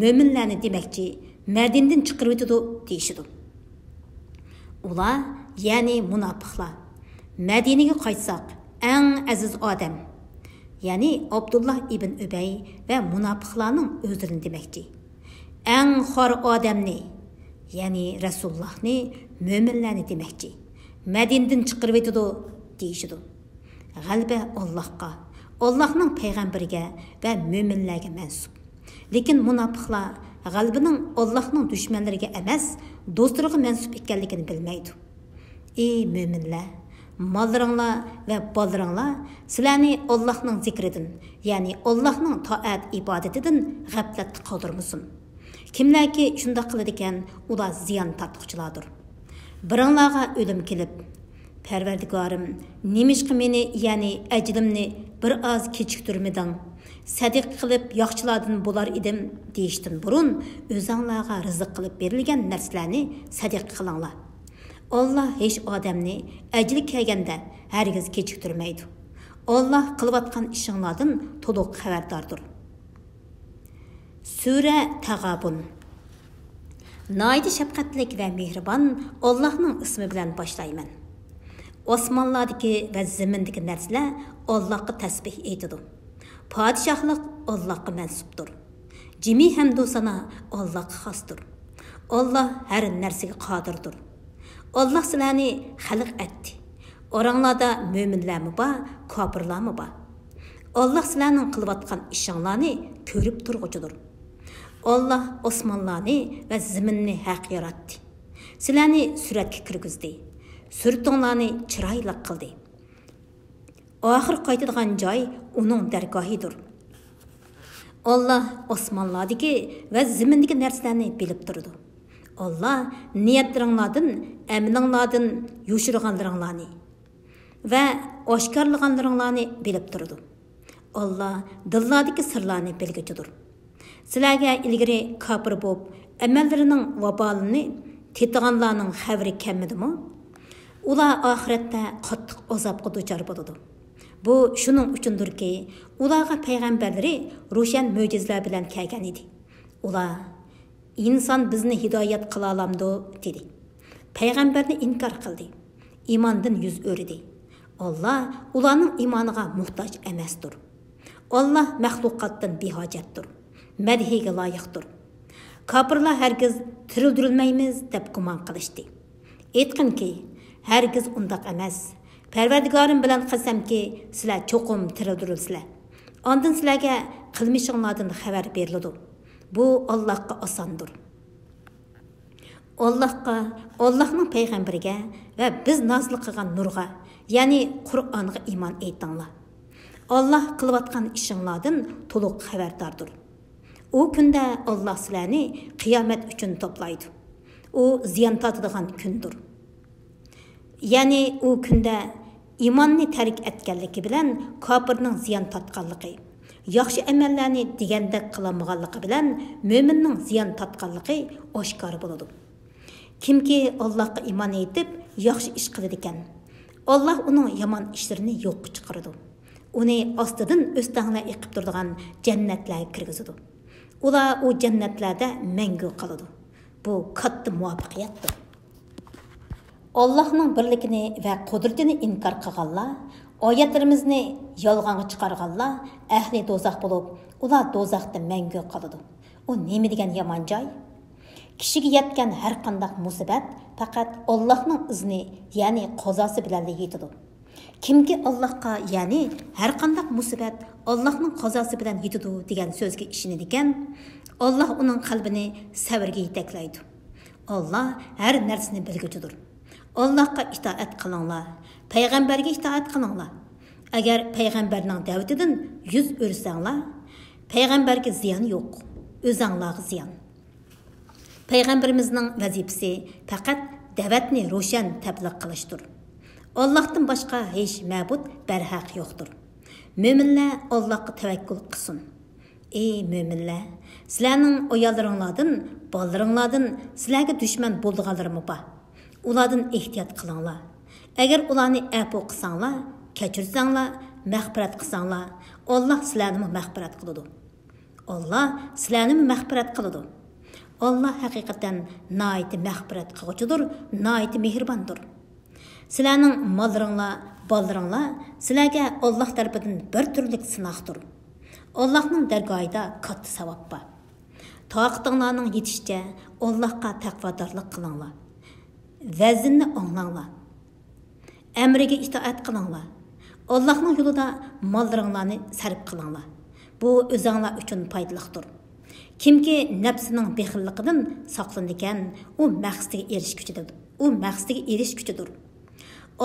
mo'minlarni demakchi Madinadan chiqarib o'tadi deyishdi. Ular, ya'ni munofiqlar, Madinaga qaytsak, eng aziz odam, ya'ni Abdullah ibn Ubay va munofiqlarning o'zlarini demakchi. Eng xor odamni, ya'ni Rasulullohni, mo'minlarni demakchi Madinadan chiqarib o'tadi deyishdi. G'alaba Allohga, Allohning payg'ambariga va mo'minlarga mansub. Lekin munofiqlar g'albining Allohning dushmanlariga emas, do'stlariga mansub ekanligini bilmaydi. Ey mo'minlar, mollaringlar va bolaringlar sizlarni Allohning zikridan, ya'ni Allohning toat ibodatidan g'aflatda qoldirmasin. Kimlarki shunday qiladi ekan, ular ziyon tortquchilardir. Biringlarga o'lim kelib, Parvardigorim, nemishqa meni, ya'ni ajlimni bir oz kechiktirmeding? Sadiq qilib yaxshilardan bo'lar edim deyishdan burun o'zinglarga rizq qilib berilgan narsalarni sadiq qilinglar. Alloh hech odamni ajli kelganda hargiz kechiktirmaydi. Alloh qilayotgan ishinglardan to'liq xabardordir. Sura Tag'abun. Naydi shafqatlik va mehribon Allohning ismi bilan boshlayman. Osmonlardagi va zamindagi narsalar Allohga tasbih aytadi. Padişahlık Allah'a mensuptur. Cimi hamdu sana Allah'a xasdır. Allah her nersige qadirdir. Allah sizlarni xalq etdi. Oranglarda mo'minlarmi bor, kofirlarmi bor. Allah sizlarning qilayotgan ishinglarni ko'rib turg'uchidir. Allah osmonlarni va zaminni haq yaratdi. Sizlarni suratga kirgizdi. Surtinglarni chiroyli qildi. Oxir qaytadigan joy uning dargohidir. Allah osmonlardagi va zamindagi narsalarni bilib turdi. Allah niyatlaringlardan, amalinglardan yoshirganlaringlarni va oshkorlaganlaringlarni bilib turdi. Allah dillardagi sirlarni bilguchidir. Sizlarga ilgari kafir bo'lib, amallarining vabolini tetiganlarning xabari kelmadimi? Ular oxiratda qattiq azobga duchor bo'ladi. Bu shuning uchundirki, ularga payg'ambarlari ro'shan mo'jizalar bilan kelgan edi. Ular inson bizni hidoyat qila olamdi dedi. Payg'ambarni inkor qildi. Imondan yuz o'rdi. Allah ularning iymoniga muhtoj emasdir. Allah maxluqotdan behojatdir. Madhiga loyiqdir. Kafirlar hargiz tirildirilmaymiz deb gumon qilishdi. Aytqinki, hargiz undaq emas. Parvardigorim bilan qasamki, sizlar cho'qim tirildirilsizlar. Ondan sizlarga qilmishinglardan xabar beriladi. Bu Allohga osondir. Allohning payg'ambariga va biz nozil qilgan nurga, ya'ni Qur'onga iymon aytinglar. Allah qilayotgan ishinglardan to'liq xabardordir. O kunda Allah sizlarni qiyomat uchun to'playdi. O ziyon tortadigan kundir. Ya'ni o kunda iymonni tark etganligi bilan kofirning ziyon tortganligi, yaxshi amallarni degandek qilmaganligi bilan mo'minning ziyon tortganligi oshkor bo'ladi. Kimki Allohga iymon etib, yaxshi ish qiladi ekan, Allah uning yomon ishlarini yo'qqa chiqaradi. Uni ostidan o'stanglar eqib turadigan jannatlarga kirgizadi. Ular o jannatlarda mangu qoladi. Bu katta muvaffaqiyatdir. Allah'ның birligini va qudratini inkor qilganlar, oyatlarimizni yolg'onga chiqarganlar ahli do'zax bo'lib, ular do'zaxda mangu qoladi. U nima degan yomon joy? Kishiga yetgan har qanday musibat faqat Allohning izni, ya'ni qazosi bilan yetadi. Kimki Allohga, ya'ni har qanday musibat Allohning qazosi bilan yetadi degan so'zga ishonadi ekan, Alloh uning qalbini sabrga yetaklaydi. Alloh har narsani bilguchidir. Allah'a itaat qilinglar, payg'ambarga itaat qilinglar. Agar payg'ambarning da'vatidan yuz o'rsanglar, payg'ambarga ziyon yo'q, o'zinglarga ziyon. Payg'ambarimizning vazifasi faqat da'vatni ro'shan tabliq qilishdir. Allohdan boshqa hech ma'bud barhaq yo'qdir. Mo'minlar Allohga tavakkul qilsin. Ey mo'minlar, sizlarning ayollaringlardan, bolalaringlardan sizlarga dushman bo'lganlarmi bor? Ulardan ehtiyot qilinglar. Agar ularni afu qilsanglar, kechirsanglar, mag'firat qilsanglar, Alloh sizlarni mag'firat qiladi. Alloh sizlarni mag'firat qiladi. Alloh haqiqatan nihoyat mag'firat qiluvchidir, nihoyat mehribondir. Sizlarning mollaringlar, bolalaringlar sizlarga Alloh tarafidan bir turlik sinoqdir. Allohning dargohida katta savob bor. Toqatinglarning yetishicha Allohga taqvodorlik qilinglar. Vəzinni anlanglar. Əmriga itaat qilinglar. Allohning yo'lida mollaringlarni sarf qilinglar. Bu o'zinglar uchun foydalidir. Kimki nafsining bexilligidan saqlanadigan, u maqsadiga erishguchidir.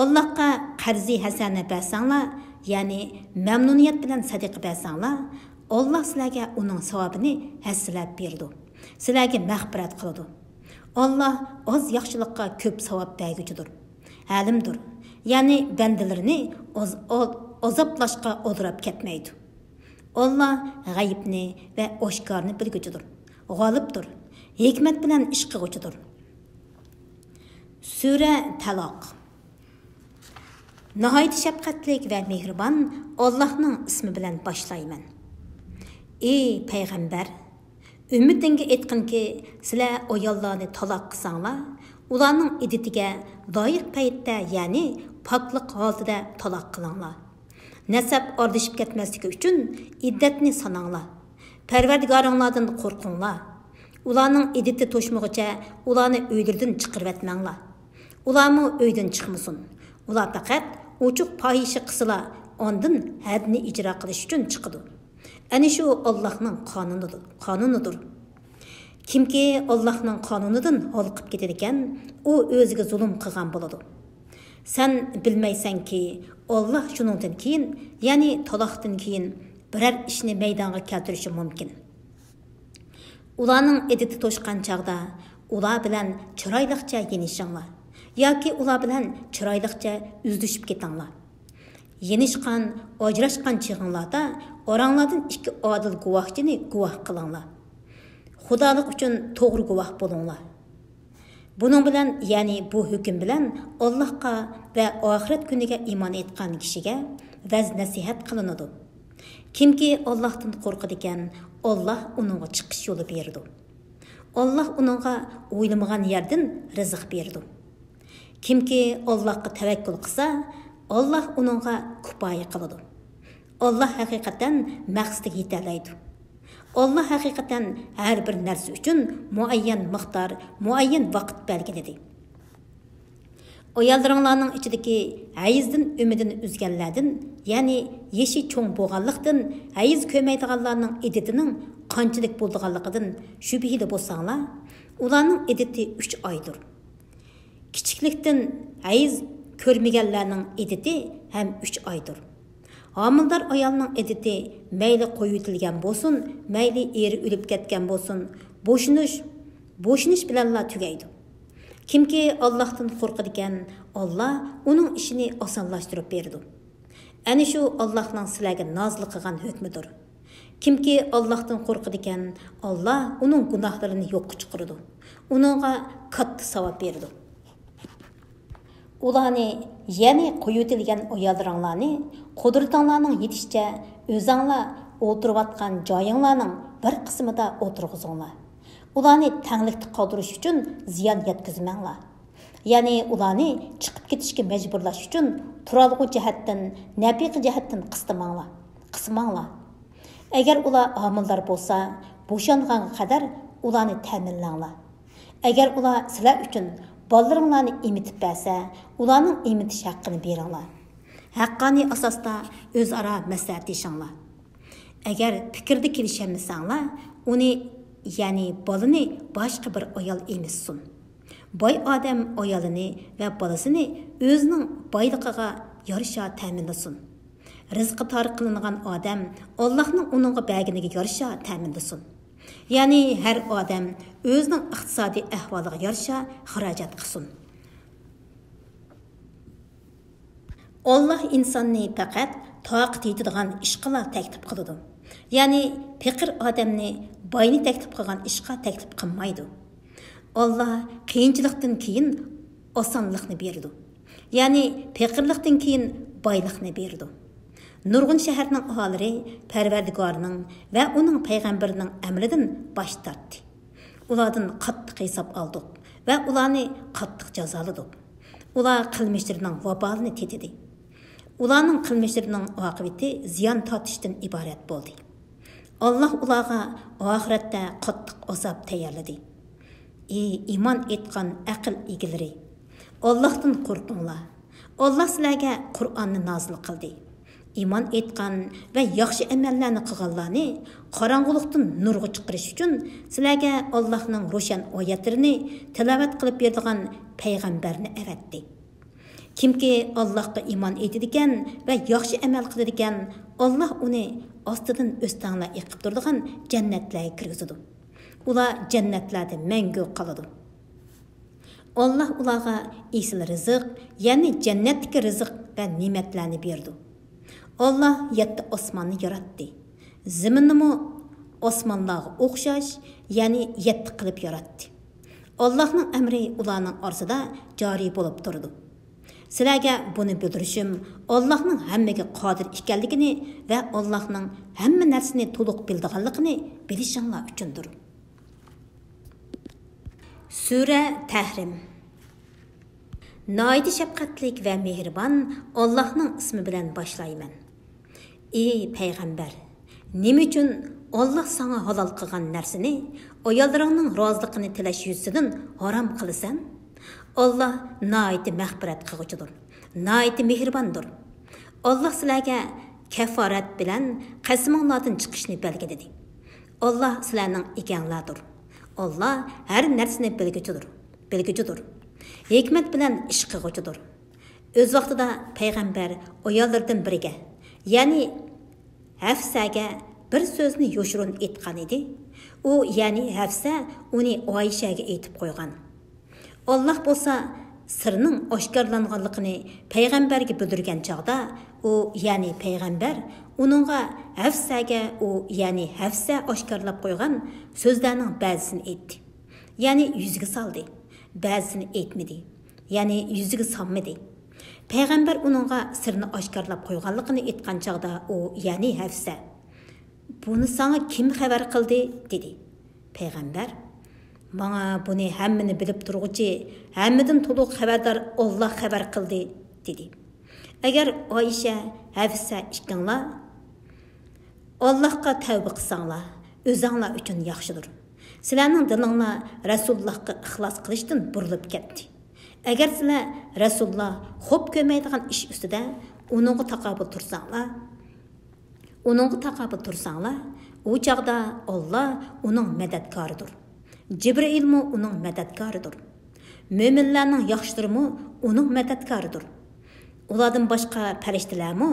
Allohga qarzi hasana bersanglar, ya'ni mamnuniyat bilan sadaqa bersanglar, Alloh sizlarga uning savobini hassilab berdi. Sizlarga mag'firat qiladi. Allah az yaxshilikqa ko'p savob berguchidir. Alimdir. Ya'ni bandalarini azoblashga o'ldirib ketmaydi. Allah g'ayibni va oshkorni bilguchidir. G'olibdir. Hikmat bilan ish qilguchidir. Sura Taloq. Nihoyat shafqatlik va mehribon Allohning ismi bilan boshlayman. Ey payg'ambar, Ümidinge etkinki, sizler ayollarını talaq qısanglar, ularning iddetiga loyiq paytda, ya'ni poklik holida talaq qilinglar. Nasab ordishib ketmasligi uchun iddatni sananglar. Parvardigoringlardan qo'rqinglar. Ularning iddeti to'shmog'icha ularni uylardan chiqarib etmanglar. Ularmi uydan chiqmasin. Ular faqat ochiq fohisha qilsalar, ondan hadni ijro qilish uchun chiqadi. Ani shu Allohning qonunidir. Kimki Allohning qonunidan halqib ketadi ekan, u o'ziga zulm qilgan bo'ladi. Sen bilmaysanki, Alloh shuningdan keyin, ya'ni taloqdan keyin biror ishni maydonga keltirishi mumkin. Ularning editi to'shqan chaqda ular bilan chiroyliqcha yenishinglar yoki ular bilan chiroyliqcha uzlishib ketinglar. Yenishqan, ajrashqan chig'inglarda oranglardan ikki odil guvohchini guvoh qilinglar. Xudolik uchun to'g'ri guvoh bo'linglar. Buning bilan, ya'ni bu hukm bilan Allohga va oxirat kuniga iymon etgan kishiga vaz nasihat qilinadi. Kimki Allohdan qo'rqadi ekan, Alloh uningga chiqish yo'li berdi. Alloh uningga o'ylamagan yerdan rizq berdi. Kimki Allohga tavakkul qilsa, Alloh uningga kifoya qiladi. Alloh haqiqatan maqsadiga yetalaydi. Alloh haqiqatan har bir narsa uchun muayyan miqdor, muayyan vaqt belgiladi. Ayollarning ichidagi hayizdan umidini uzganlardan, ya'ni yeshi cho'ng bo'lganlikdan, hayiz ko'maydiganlarning iditining qanchalik bo'lganligidan shubhili bo'lsanglar, ularning iditi 3 oydir. Kichiklikdan hayiz ko'rmaganlarning iditi ham 3 oydir. Homildor ayolning iditi mayli qo'yitilgan bo'lsin, mayli eri o'lib ketgan bo'lsin, bo'shinish bilanla tugaydi. Kimki Allohdan qo'rqadi ekan, Alloh uning ishini osonlashtirib berdi. Ana shu Allohning sizlarga nozil qilgan hukmidir. Kimki Allohdan qo'rqadi ekan, Alloh uning gunohlarini yo'qqa chiqaradi. Uningga katta savob berdi. Ularni, ya'ni qo'yitilgan ayollarni qudratinglarning yetishicha o'zinglar o'tirayotgan joyinglarning bir qismida o'tirg'izinglar. Ularni tanglikda qoldirish uchun ziyon yetkazmanglar. Ya'ni ularni chiqib ketishga majburlash uchun turalg'u jihatdan, nafiqa jihatdan qismanglar. Agar ular homildor bo'lsa, bo'shanganga qadar ularni ta'minlanglar. Agar ular sizlar uchun bolalarni emitib bersa, ularning emitish haqqini beringlar. Haqqoniy asosda o'zaro maslahatlashinglar. Agar fikrda kelishamsanglar, uni, ya'ni bolani boshqa bir ayol emissin. Boy odam ayolini va bolasini o'zining boyligiga yarasha ta'minlasin. Rizqi tor qilingan odam Allohning uningga berganiga yarasha ta'minlasin. Ya'ni har odam o'zining iqtisodiy ahvoliga yarasha xarajat qilsin. Alloh insonni faqat toqat yetadigan ishga taklif qiladi. Ya'ni faqir odamni boyni taklif qilgan ishga taklif qilmaydi. Alloh qiyinchilikdan keyin osonlikni berdi. Ya'ni faqirlikdan keyin boylikni berdi. Nurg'un shaharning aholilari Parvardigorning va uning payg'ambarining amridan bosh tortdi. Ulardan qattiq hisob oldik va ularni qattiq jazoladik. Ular qilmishlarining vabolini tetidi. Ularning qilmishlarining oqibati ziyon tortishdan iborat bo'ldi. Alloh ularga oxiratda qattiq azob tayyorladi. Ey iymon etgan aql egalari, Allohdan qo'rqinglar. Alloh sizlarga Qur'onni nozil qildi. İman etgan va yaxshi amallarni qilganlarni qorong'ulikdan nurga chiqarish uchun sizlarga Allohning ro'shan oyatlarini tilovat qilib beradigan payg'ambarni avatdi. Kimki Allohga iymon etadigan va yaxshi amal qiladigan, Alloh uni ostidan o'stanglar eqib turadigan jannatlarga kirgizadi. Ular jannatlarda mangu qoladi. Alloh ularga esil rizq, ya'ni jannatdagi rizq va ne'matlarni berdi. Allah 7 osmonni yaratdi. Zaminni osmonlarga o'xshash, ya'ni 7 qilib yaratdi. Allohning amri ularning orasida joriy bo'lib turdi. Sizlarga buni bildirishim Allohning hammaga qodir ekanligini va Allohning hamma narsani to'liq bildiganligini bilishinglar uchundir. Sura Tahrim. Naydi şefqatlik va mehribon Allohning ismi bilan boshlayman. Ey payg'ambar, nima uchun Alloh sana halol qilgan narsani ayollarning roziligini tilash yuzidan harom qilasan? Alloh naydi mag'firat qiluvchidir, naydi mehribondir. Alloh sizlarga kafarat bilan qasminglardan chiqishni belgiladi. Alloh sizlarning ekanlardir. Allah her narsani bilguchidir. Hikmat bilan ish qilguchidir. O'z vaqtida payg'ambar ayollardan biriga, ya'ni Hafsaga bir so'zni yo'shirin aytgan edi. U, ya'ni Hafsa uni Oyshaga aytib qo'ygan. Allah bo'lsa sirning oshkorlanganligini payg'ambarga bildirgan chaqda, u, ya'ni payg'ambar uningga Hafsaga ya'ni Hafsa oshkorlab qo'ygan so'zlarning ba'zisini aytdi. Ya'ni yuziga soldi. Ba'zisini aytmadi. Ya'ni yuziga solmadi. Payg'ambar uningga sirni oshkorlab qo'yganligini aytgan chaqda, u, ya'ni Hafsa, "Buni sana kim xabar qildi?" dedi. Payg'ambar, "Bana buni hammani bilib turguchi, hammadan to'liq xabardor Alloh xabar qildi" dedi. Agar Oysha, Hafsa ikkinglar Allohga tavba qilsanglar, o'zinglar uchun yaxshidir. Sizlarning dilinglar Rasulullohga ixlos qilishdan burilib ketdi. Agar sizlar Rasululloh xo'p ko'rmaydigan ish ustida uningga taqobil tursanglar, u chaqda Alloh uning madadkoridir. Jibril-mu uning madadkoridir. Mo'minlarning yaxshilari-mu uning madadkoridir. Ulardan boshqa farishtalar-mu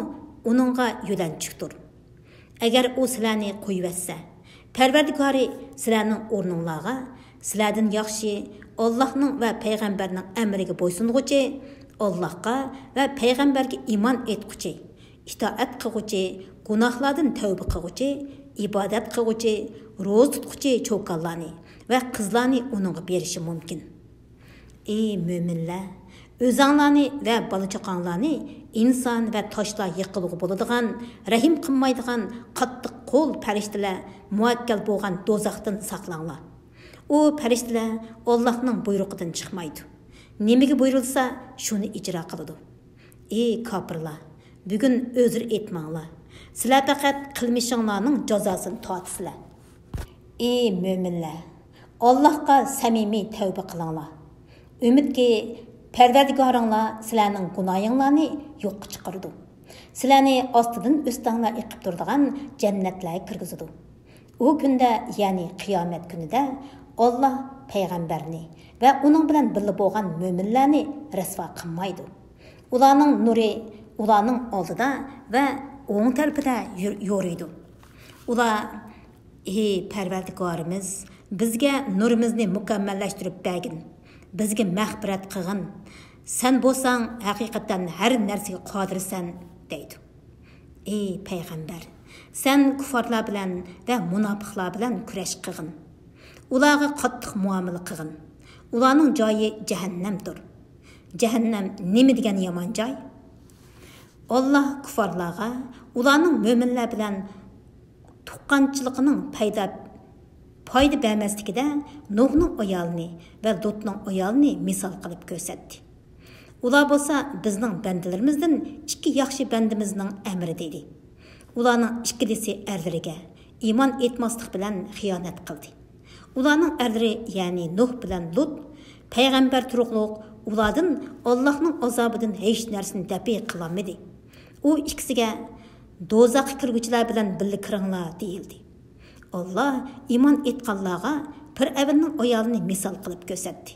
uningga yo'lanchiqdir. Agar u sizlarni qo'yvatsa, Parvardigori sizlarning o'rninglarga, sizlardan yaxshi Allohning va payg'ambarning amriga bo'ysunguchi, Allohga va payg'ambarga iymon etguchi, itoat qilguchi, gunohlardan tavba qilguchi, ibodat qilguchi, ro'za tutguchi cho'konlarni va qizlarni uningga berishi mumkin. Ey mo'minlar, o'zinglarni va bola-chaqanglarni inson va toshlar yiqilg'i bo'ladigan, rahim qilmaydigan qattiq qo'l farishtalar muvakkal bo'lgan do'zaxdan saqlanglar. U farishtalar Allohning buyrug'idan chiqmaydi. Nimaga buyurilsa, shuni ijro qiladi. Ey kofirlar, bugun o'zir etmanglar. Sizlar faqat qilmishinglarning jazosini tortisizlar. Ey mo'minlar, Allohga samimiy tavba qilinglar. Umidki Parvardigoringlar sizlarning gunohinglarni yo'qqa chiqaradi. Sizlarni ostidan o'stanglar iqib turadigan jannatlarga kirgizadi. U kunda, ya'ni qiyomat kunida Alloh payg'ambarni va uning bilan birga bo'lgan mo'minlarni rasvo qilmaydi. Ularning nuri ularning oldida va o'ng tarafida yuriydi. Ular, ey Parvardigorimiz, bizga nurimizni mukammallashtirib bergin. Bizga mag'firat qilgin. Sen bo'lsang haqiqatan har narsaga qodirsan deydi. Ey payg'ambar, sen kuffarlar bilan va munofiqlar bilan kurash qilgin. Ularga qattiq muomala qilgin. Ularning joyi jahannamdir. Jahannam nima degan yomon joy? Alloh kuffarlarga ularning mo'minlar bilan tuqqanchiligining foyda bermasligida Nuhning ayolini va Lutning ayolini misol qilib ko'rsatdi. Ular bo'lsa bizning bandalarimizdan ikki yaxshi bandimizning amri dedi. Ularning ikkilisi erlariga iymon etmaslik bilan xiyonat qildi. Ularning erlari, ya'ni Nuh bilan Lut, payg'ambar turuqliq, ulardan Allohning azobidan hech narsani dafi qilolmadi. U ikkisiga do'zaxga kirguchilar bilan birga kiringlar deyildi. Allah iman etqanlarga Fir'avnning ayolini misol qilib ko'rsatdi.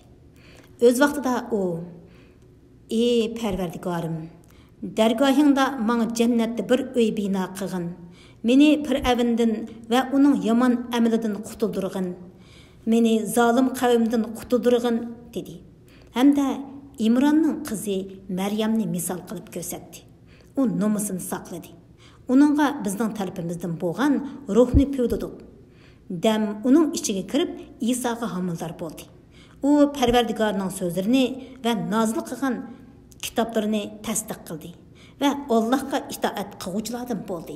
O'z vaqtida u: "Ey Parvardigorim, dargohingda menga jannatda bir uy bino qilgin. Meni Fir'avndan va uning yomon amalidan qutuldirgin. Meni zolim qavmdan qutuldirgin" dedi. Hamda İmronning qizi Maryamni misol qilib ko'rsatdi. U nomusini saqladi. Uningga bizning tarafimizdan bo'lgan ruhni puvdidik. Dam uning ichiga kirib Isoga homildor bo'ldi. U Parvardigorning so'zlarini va nozil qilgan kitoblarini tasdiq qildi va Allohga itoat qiluvchilardan bo'ldi.